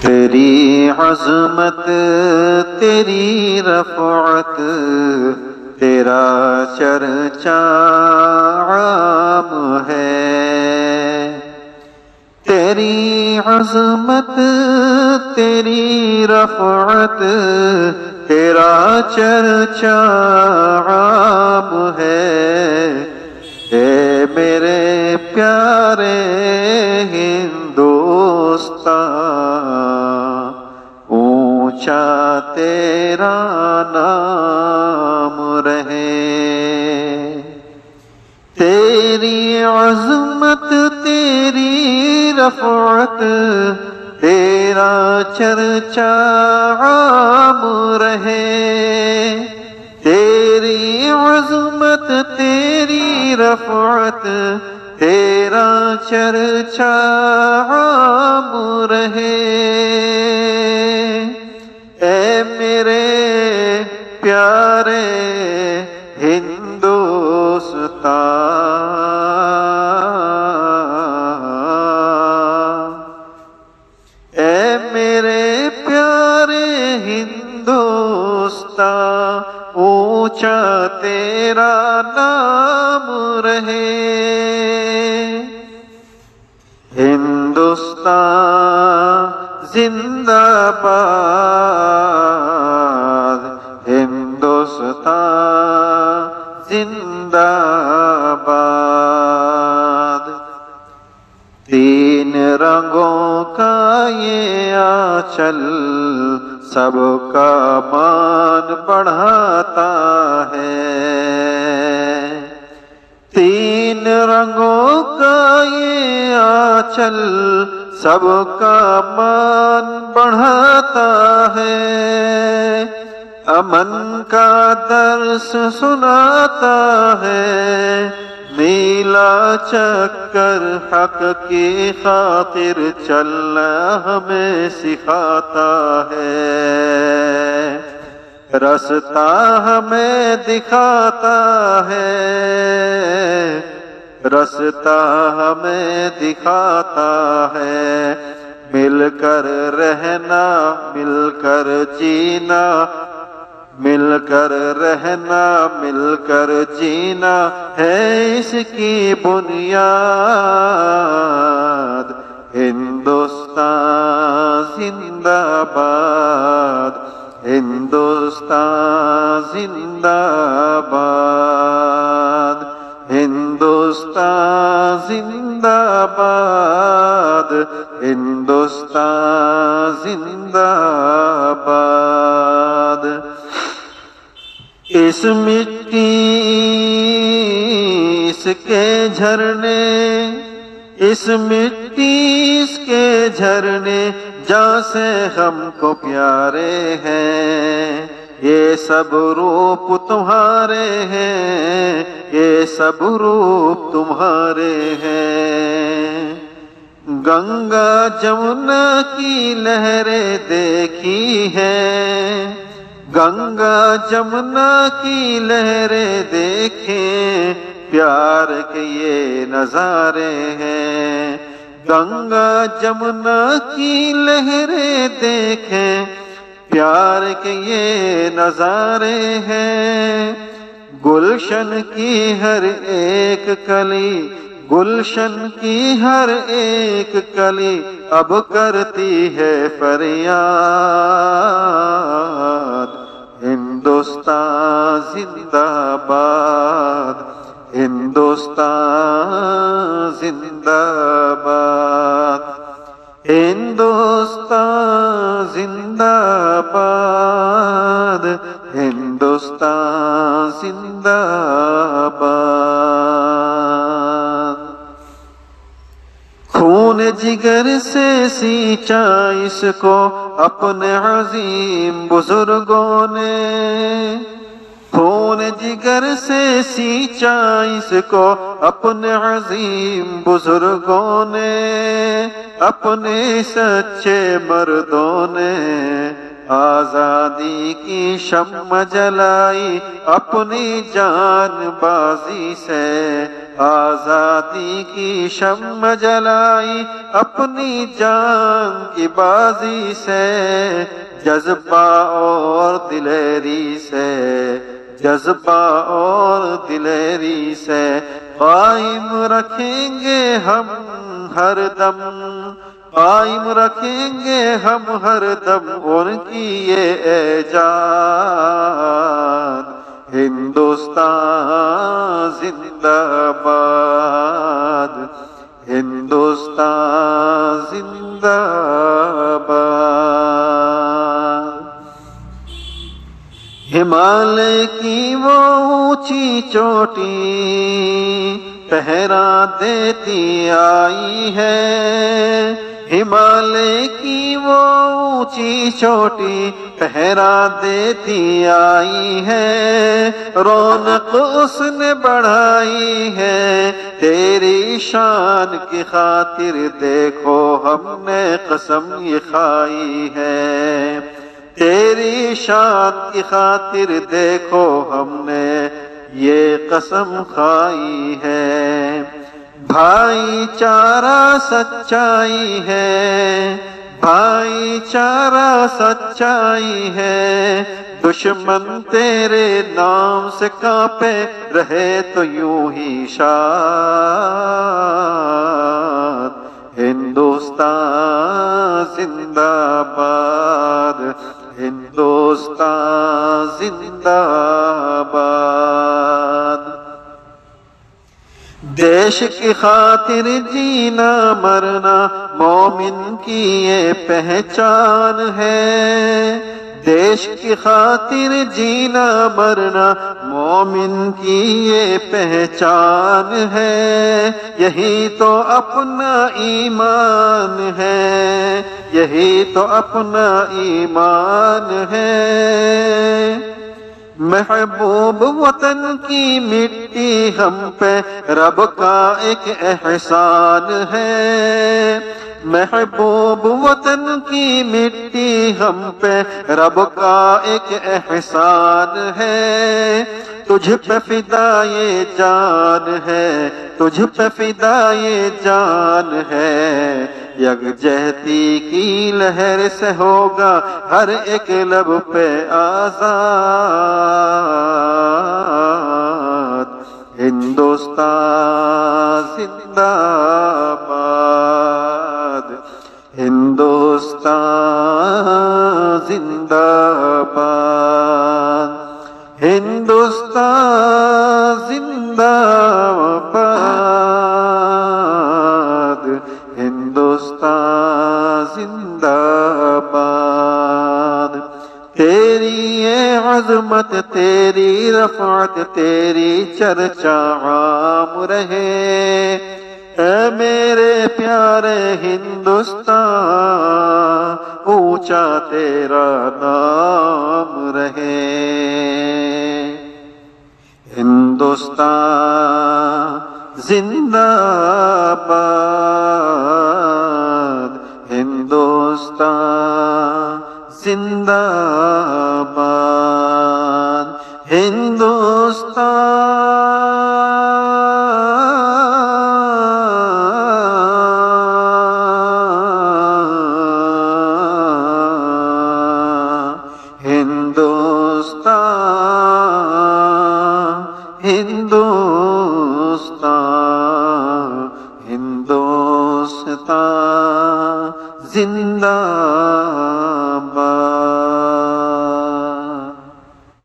تیری عظمت تیری رفعت تیرا چرچا عام ہے، تیری عظمت تیری رفعت تیرا چرچا عام ہے، اے میرے پیارے ہندوستان اونچا تیرا نام رہے، تیری عظمت تیری رفعت تیرا چرچا عام رہے، تیری عظمت تیری رفعت تیرا چرچا عام رہے، اے میرے پیارے ہندوستان اے میرے پیارے ہندوستان اونچا تیرا نام رہے، ہندوستان زندہ باد، ہندوستان زندہ باد، تین رنگوں کا یہ آنچل سب کا مان بڑھاتا ہے، تین رنگوں کا یہ آنچل سب کا مان بڑھاتا ہے، امن کا درس سناتا ہے، نیلا چکر حق کی خاطر چلنا ہمیں سکھاتا ہے، رستہ ہمیں دکھاتا ہے، رستہ ہمیں دکھاتا ہے، مل کر رہنا مل کر جینا، مل کر رہنا مل کر جینا ہے اس کی بنیاد، ہندوستان زندہ باد، ہندوستان زندہ باد، ہندوستان زندہ باد، ہندوستان زندہ باد، اس مٹی اس کے جھرنے، اس مٹی اس کے جھرنے جہاں سے ہم کو پیارے ہیں، یہ سب روپ تمہارے ہیں، یہ سب روپ تمہارے ہیں، گنگا جمنا کی لہریں دیکھی ہیں، گنگا جمنا کی لہریں دیکھیں، پیار کے یہ نظارے ہیں، گنگا جمنا کی لہریں دیکھیں، پیار کے یہ نظارے ہیں، گلشن کی ہر ایک کلی، گلشن کی ہر ایک کلی اب کرتی ہے فریاد، ہندوستان زندہ باد، ہندوستان زندہ باد، ہندوستان زندہ باد، ہندوستان زندہ باد، خون جگر سے سینچا اس کو اپنے عظیم بزرگوں نے، خون جگر سے سینچا اس کو اپنے عظیم بزرگوں نے، اپنے سچے مردوں نے، آزادی کی شمع جلائی اپنی جان بازی سے، آزادی کی شمع جلائی اپنی جان کی بازی سے، جذبہ اور دلیری سے، جذبہ اور دلیری سے قائم رکھیں گے ہم ہر دم، قائم رکھیں گے ہم ہر دم ان کی یہ ایجاد۔ ہندوستان زندہ باد، ہندوستان زندہ باد۔ ہمالیہ کی وہ اونچی چوٹی پہرا دیتی آئی ہے، ہمالیہ کی وہ اونچی چوٹی پہرا دیتی آئی ہے، رونق اس نے بڑھائی ہے، تیری شان کی خاطر دیکھو ہم نے قسم یہ کھائی ہے، تیری شان کی خاطر دیکھو ہم نے یہ قسم کھائی ہے۔ بھائی چارہ سچائی ہے، بھائی چارہ سچائی ہے، دشمن تیرے نام سے کانپے رہے تو یوں ہی شاد۔ ہندوستان زندہ باد، ہندوستان زندہ باد۔ دیش کی خاطر جینا مرنا مومن کی یہ پہچان ہے، دیش کی خاطر جینا مرنا مومن کی یہ پہچان ہے، یہی تو اپنا ایمان ہے، یہی تو اپنا ایمان ہے۔ محبوب وطن کی مٹی ہم پہ رب کا ایک احسان ہے، محبوب وطن کی مٹی ہم پہ رب کا ایک احسان ہے، تجھ پہ فدا یہ جان ہے، تجھ پہ فدا یہ جان ہے، یکجہتی کی لہر سے ہوگا ہر ایک لب پہ آزاد۔ ہندوستان زندہ باد، ہندوستان زندہ باد، ہندوستان زندہ باد، ہندوستان زندہ باد۔ تیری یہ عظمت، تیری رفعت، تیری چرچا عام رہے، اے میرے پیارے ہندوستان، اونچا تیرا نام رہے۔ ہندوستان زندہ باد، ہندوستان زندہ باد، ہندوستان